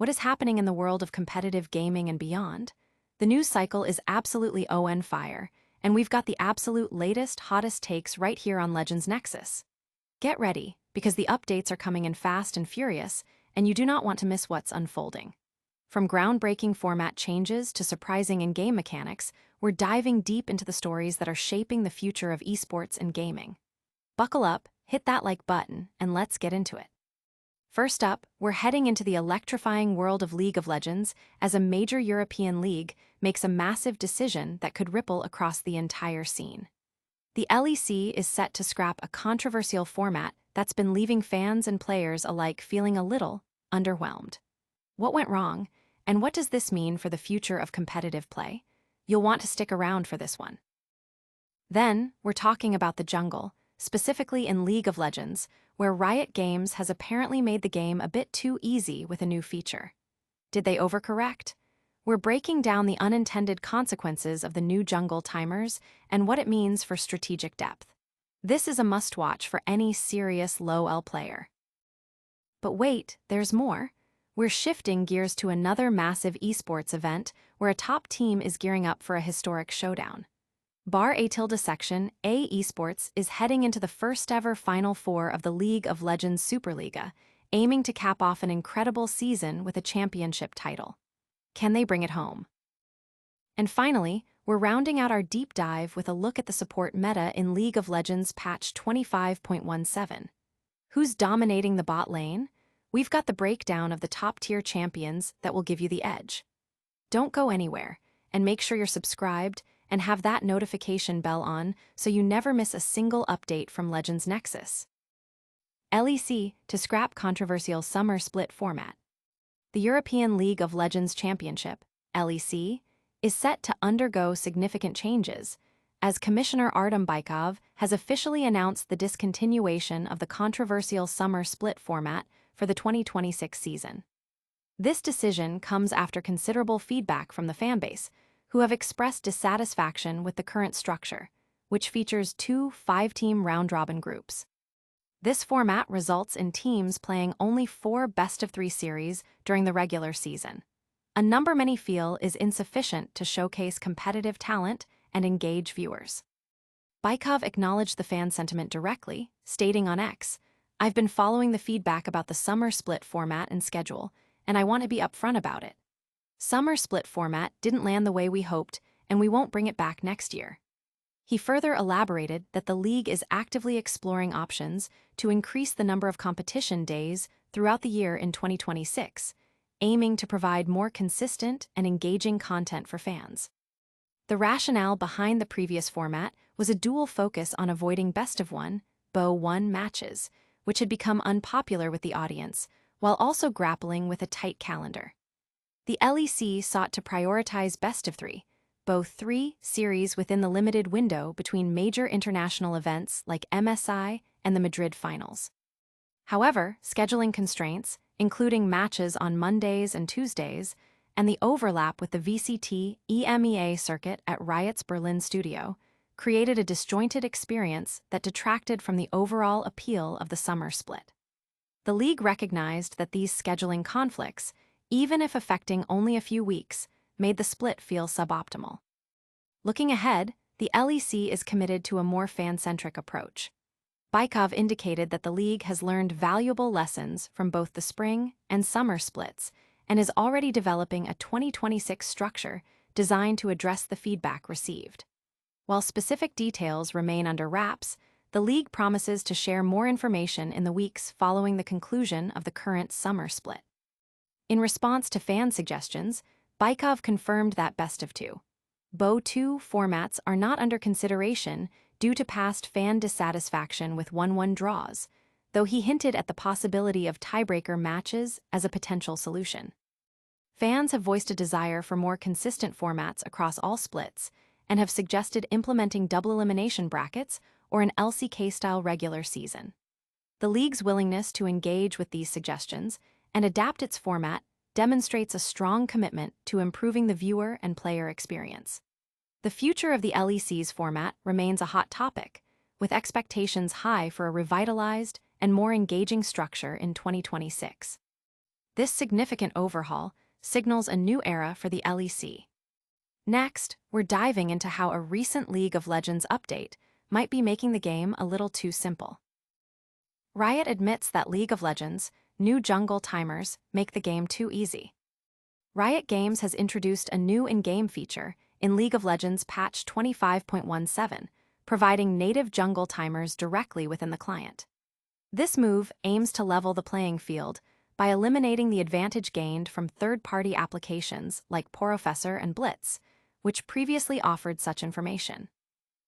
What is happening in the world of competitive gaming and beyond? The news cycle is absolutely on fire, and we've got the absolute latest, hottest takes right here on Legends Nexus. Get ready, because the updates are coming in fast and furious, and you do not want to miss what's unfolding. From groundbreaking format changes to surprising in-game mechanics, we're diving deep into the stories that are shaping the future of esports and gaming. Buckle up, hit that like button, and let's get into it. First up, we're heading into the electrifying world of League of Legends as a major European league makes a massive decision that could ripple across the entire scene. The LEC is set to scrap a controversial format that's been leaving fans and players alike feeling a little underwhelmed. What went wrong, and what does this mean for the future of competitive play? You'll want to stick around for this one. Then, we're talking about the jungle, specifically in League of Legends, where Riot Games has apparently made the game a bit too easy with a new feature. Did they overcorrect? We're breaking down the unintended consequences of the new jungle timers and what it means for strategic depth. This is a must-watch for any serious low-L player. But wait, there's more. We're shifting gears to another massive esports event where a top team is gearing up for a historic showdown. BarA Section A eSports is heading into the first-ever Final Four of the League of Legends Superliga, aiming to cap off an incredible season with a championship title. Can they bring it home? And finally, we're rounding out our deep dive with a look at the support meta in League of Legends patch 25.17. Who's dominating the bot lane? We've got the breakdown of the top-tier champions that will give you the edge. Don't go anywhere, and make sure you're subscribed and have that notification bell on so you never miss a single update from Legends Nexus. LEC to scrap controversial summer split format. The European League of Legends Championship, LEC, is set to undergo significant changes, as Commissioner Artem Bykov has officially announced the discontinuation of the controversial summer split format for the 2026 season. This decision comes after considerable feedback from the fanbase, who have expressed dissatisfaction with the current structure, which features two 5-team round-robin groups. This format results in teams playing only 4 best-of-3 series during the regular season, a number many feel is insufficient to showcase competitive talent and engage viewers. Bykov acknowledged the fan sentiment directly, stating on X, "I've been following the feedback about the summer split format and schedule, and I want to be upfront about it. Summer split format didn't land the way we hoped, and we won't bring it back next year." He further elaborated that the league is actively exploring options to increase the number of competition days throughout the year in 2026, aiming to provide more consistent and engaging content for fans. The rationale behind the previous format was a dual focus on avoiding best-of-one, BO1 matches, which had become unpopular with the audience, while also grappling with a tight calendar. The LEC sought to prioritize best-of-3, BO3 series within the limited window between major international events like MSI and the Madrid finals. However, scheduling constraints, including matches on Mondays and Tuesdays, and the overlap with the VCT EMEA circuit at Riot's Berlin studio, created a disjointed experience that detracted from the overall appeal of the summer split. The league recognized that these scheduling conflicts, even if affecting only a few weeks, made the split feel suboptimal. Looking ahead, the LEC is committed to a more fan-centric approach. Bykov indicated that the league has learned valuable lessons from both the spring and summer splits and is already developing a 2026 structure designed to address the feedback received. While specific details remain under wraps, the league promises to share more information in the weeks following the conclusion of the current summer split. In response to fan suggestions, Bykov confirmed that best-of-2, BO2 formats are not under consideration due to past fan dissatisfaction with 1-1 draws, though he hinted at the possibility of tiebreaker matches as a potential solution. Fans have voiced a desire for more consistent formats across all splits and have suggested implementing double elimination brackets or an LCK-style regular season. The league's willingness to engage with these suggestions and adapt its format demonstrates a strong commitment to improving the viewer and player experience. The future of the LEC's format remains a hot topic, with expectations high for a revitalized and more engaging structure in 2026. This significant overhaul signals a new era for the LEC. Next, we're diving into how a recent League of Legends update might be making the game a little too simple. Riot admits that League of Legends' new jungle timers make the game too easy. Riot Games has introduced a new in-game feature in League of Legends patch 25.17, providing native jungle timers directly within the client. This move aims to level the playing field by eliminating the advantage gained from third-party applications like Porofessor and Blitz, which previously offered such information.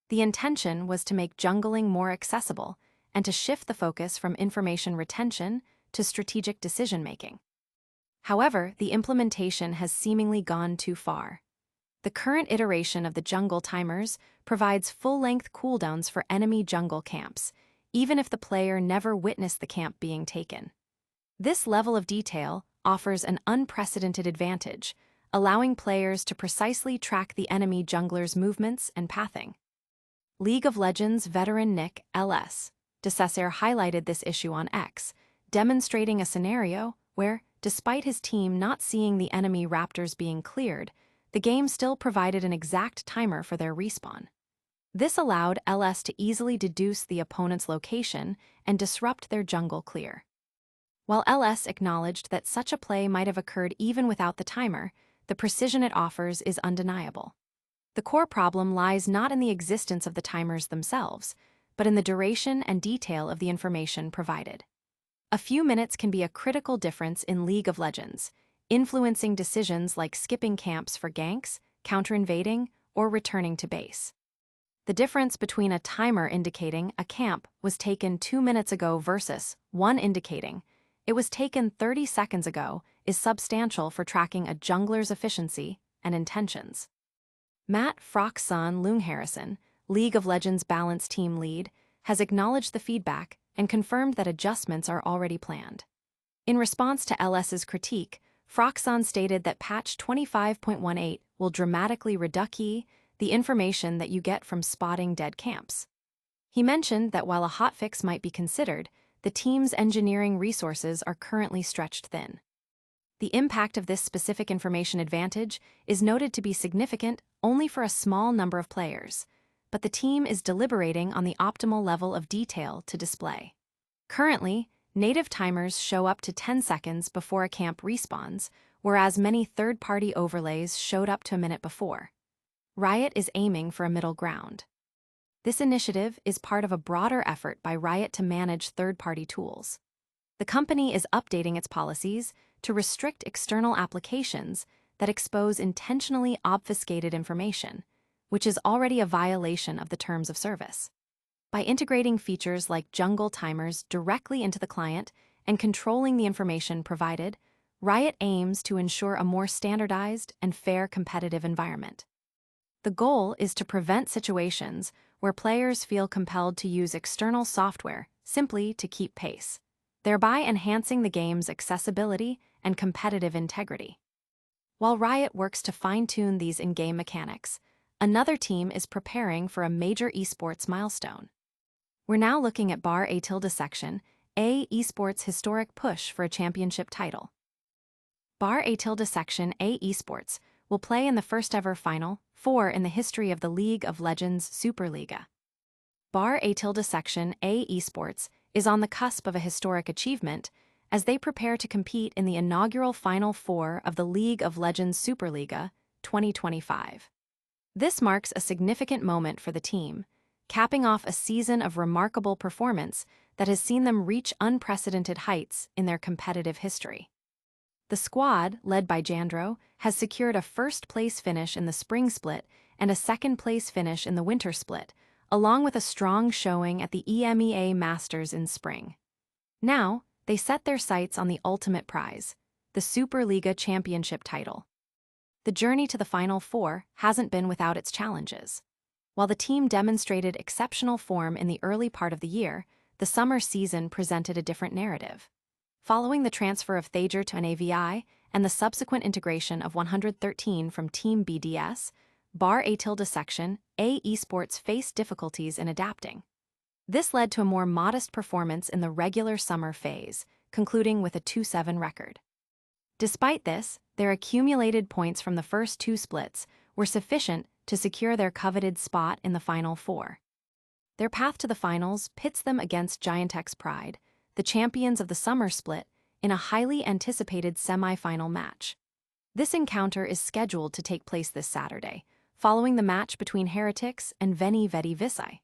The intention was to make jungling more accessible and to shift the focus from information retention to strategic decision-making. However, the implementation has seemingly gone too far. The current iteration of the jungle timers provides full-length cooldowns for enemy jungle camps, even if the player never witnessed the camp being taken. This level of detail offers an unprecedented advantage, allowing players to precisely track the enemy jungler's movements and pathing. League of Legends veteran Nick L.S. DeCessaire highlighted this issue on X, demonstrating a scenario where, despite his team not seeing the enemy raptors being cleared, the game still provided an exact timer for their respawn. This allowed LS to easily deduce the opponent's location and disrupt their jungle clear. While LS acknowledged that such a play might have occurred even without the timer, the precision it offers is undeniable. The core problem lies not in the existence of the timers themselves, but in the duration and detail of the information provided. A few minutes can be a critical difference in League of Legends, influencing decisions like skipping camps for ganks, counter-invading, or returning to base. The difference between a timer indicating a camp was taken 2 minutes ago versus one indicating it was taken 30 seconds ago is substantial for tracking a jungler's efficiency and intentions. Matt Froxson Lung-Harrison, League of Legends Balance Team Lead, has acknowledged the feedback and confirmed that adjustments are already planned. In response to LS's critique, Froxson stated that patch 25.18 will dramatically reduce the information that you get from spotting dead camps. He mentioned that while a hotfix might be considered, the team's engineering resources are currently stretched thin. The impact of this specific information advantage is noted to be significant only for a small number of players, but the team is deliberating on the optimal level of detail to display. Currently, native timers show up to 10 seconds before a camp respawns, whereas many third-party overlays showed up to a minute before. Riot is aiming for a middle ground. This initiative is part of a broader effort by Riot to manage third-party tools. The company is updating its policies to restrict external applications that expose intentionally obfuscated information, which is already a violation of the terms of service. By integrating features like jungle timers directly into the client and controlling the information provided, Riot aims to ensure a more standardized and fair competitive environment. The goal is to prevent situations where players feel compelled to use external software simply to keep pace, thereby enhancing the game's accessibility and competitive integrity. While Riot works to fine-tune these in-game mechanics, another team is preparing for a major eSports milestone. We're now looking at BarÄ section, A eSports' historic push for a championship title. BarÄ section A eSports will play in the first-ever Final Four in the history of the League of Legends Superliga. BarÄ section A eSports is on the cusp of a historic achievement as they prepare to compete in the inaugural Final Four of the League of Legends Superliga 2025. This marks a significant moment for the team, capping off a season of remarkable performance that has seen them reach unprecedented heights in their competitive history. The squad, led by Jandro, has secured a first-place finish in the spring split and a second-place finish in the winter split, along with a strong showing at the EMEA Masters in spring. Now, they set their sights on the ultimate prize, the Superliga Championship title. The journey to the Final Four hasn't been without its challenges. While the team demonstrated exceptional form in the early part of the year, the summer season presented a different narrative. Following the transfer of Thager to NAVI and the subsequent integration of 113 from Team BDS, BarÄ section A eSports faced difficulties in adapting. This led to a more modest performance in the regular summer phase, concluding with a 2-7 record. Despite this, their accumulated points from the first two splits were sufficient to secure their coveted spot in the Final Four. Their path to the finals pits them against Giantx Pride, the champions of the summer split, in a highly anticipated semi-final match. This encounter is scheduled to take place this Saturday, following the match between Heretics and Veni Vidi Vici.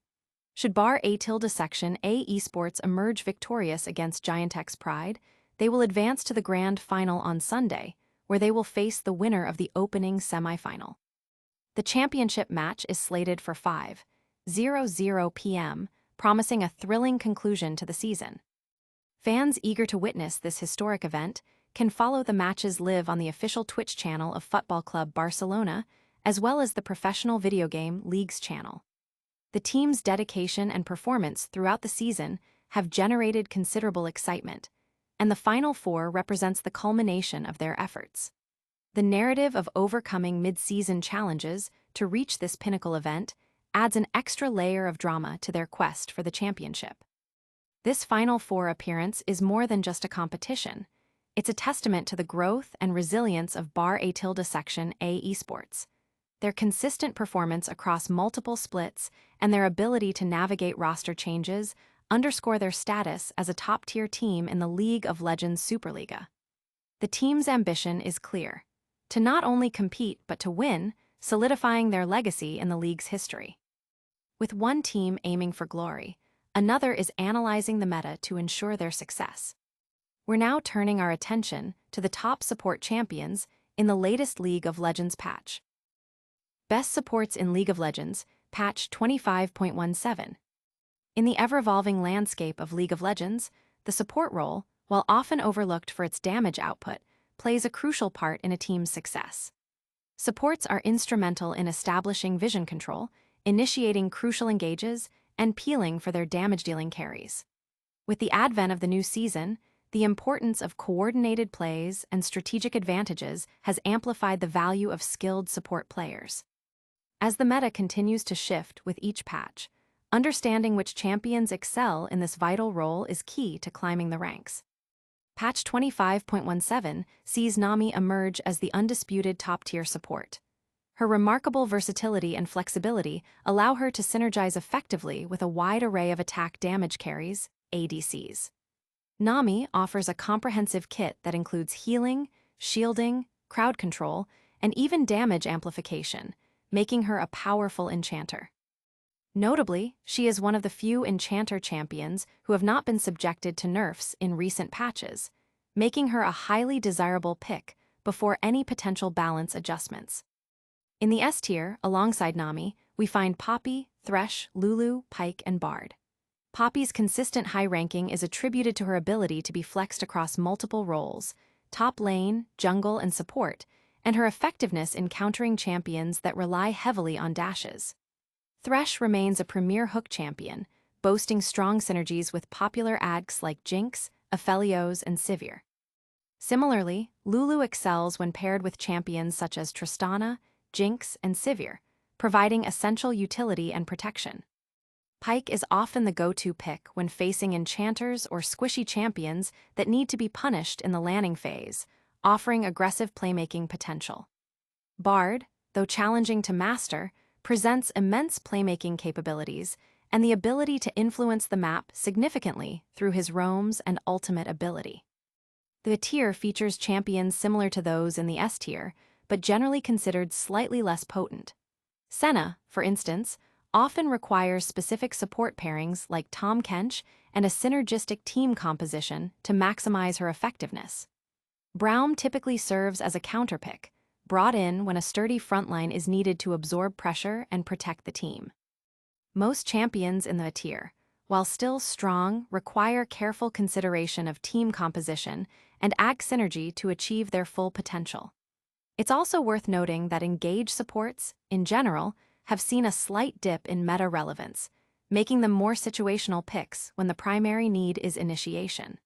Should BarA Section A eSports emerge victorious against Giantx Pride, they will advance to the grand final on Sunday, where they will face the winner of the opening semi-final. The championship match is slated for 5:00 p.m., promising a thrilling conclusion to the season. Fans eager to witness this historic event can follow the matches live on the official Twitch channel of Football Club Barcelona, as well as the professional video game League's channel. The team's dedication and performance throughout the season have generated considerable excitement, and the Final Four represents the culmination of their efforts. The narrative of overcoming mid-season challenges to reach this pinnacle event adds an extra layer of drama to their quest for the championship. This Final Four appearance is more than just a competition. It's a testament to the growth and resilience of BarA Section A eSports. Their consistent performance across multiple splits and their ability to navigate roster changes underscore their status as a top-tier team in the League of Legends Superliga. The team's ambition is clear: to not only compete but to win, solidifying their legacy in the league's history. With one team aiming for glory, another is analyzing the meta to ensure their success. We're now turning our attention to the top support champions in the latest League of Legends patch. Best supports in League of Legends, patch 25.17. In the ever-evolving landscape of League of Legends, the support role, while often overlooked for its damage output, plays a crucial part in a team's success. Supports are instrumental in establishing vision control, initiating crucial engages, and peeling for their damage-dealing carries. With the advent of the new season, the importance of coordinated plays and strategic advantages has amplified the value of skilled support players. As the meta continues to shift with each patch, understanding which champions excel in this vital role is key to climbing the ranks. Patch 25.17 sees Nami emerge as the undisputed top-tier support. Her remarkable versatility and flexibility allow her to synergize effectively with a wide array of attack damage carries, ADCs. Nami offers a comprehensive kit that includes healing, shielding, crowd control, and even damage amplification, making her a powerful enchanter. Notably, she is one of the few enchanter champions who have not been subjected to nerfs in recent patches, making her a highly desirable pick before any potential balance adjustments. In the S tier, alongside Nami, we find Poppy, Thresh, Lulu, Pyke, and Bard. Poppy's consistent high ranking is attributed to her ability to be flexed across multiple roles, top lane, jungle, and support, and her effectiveness in countering champions that rely heavily on dashes. Thresh remains a premier hook champion, boasting strong synergies with popular ADCs like Jinx, Aphelios, and Sivir. Similarly, Lulu excels when paired with champions such as Tristana, Jinx, and Sivir, providing essential utility and protection. Pyke is often the go-to pick when facing enchanters or squishy champions that need to be punished in the landing phase, offering aggressive playmaking potential. Bard, though challenging to master, presents immense playmaking capabilities and the ability to influence the map significantly through his roams and ultimate ability. The tier features champions similar to those in the S tier, but generally considered slightly less potent. Senna, for instance, often requires specific support pairings like Tahm Kench and a synergistic team composition to maximize her effectiveness. BarÄ typically serves as a counterpick, brought in when a sturdy frontline is needed to absorb pressure and protect the team. Most champions in the tier, while still strong, require careful consideration of team composition and ADC synergy to achieve their full potential. It's also worth noting that engaged supports, in general, have seen a slight dip in meta relevance, making them more situational picks when the primary need is initiation.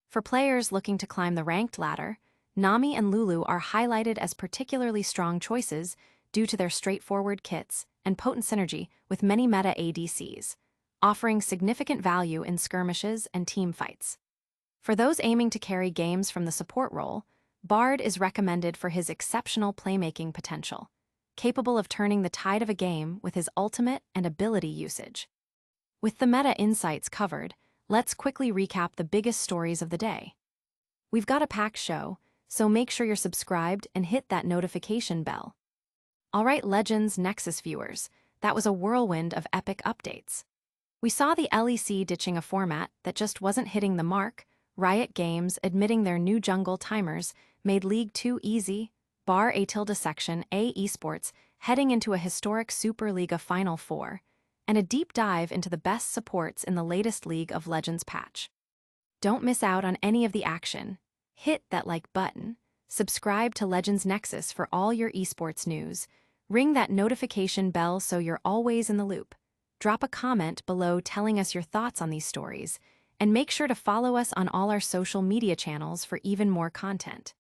For players looking to climb the ranked ladder, Nami and Lulu are highlighted as particularly strong choices due to their straightforward kits and potent synergy with many meta ADCs, offering significant value in skirmishes and team fights. For those aiming to carry games from the support role, BarÄ is recommended for his exceptional playmaking potential, capable of turning the tide of a game with his ultimate and ability usage. With the meta insights covered, let's quickly recap the biggest stories of the day. We've got a packed show, so make sure you're subscribed and hit that notification bell. Alright, Legends Nexus viewers, that was a whirlwind of epic updates. We saw the LEC ditching a format that just wasn't hitting the mark, Riot Games admitting their new jungle timers made League too easy, BarÄ section A eSports heading into a historic Superliga Final Four, and a deep dive into the best supports in the latest League of Legends patch. Don't miss out on any of the action. Hit that like button, subscribe to Legends Nexus for all your esports news, ring that notification bell so you're always in the loop. Drop a comment below telling us your thoughts on these stories, and make sure to follow us on all our social media channels for even more content.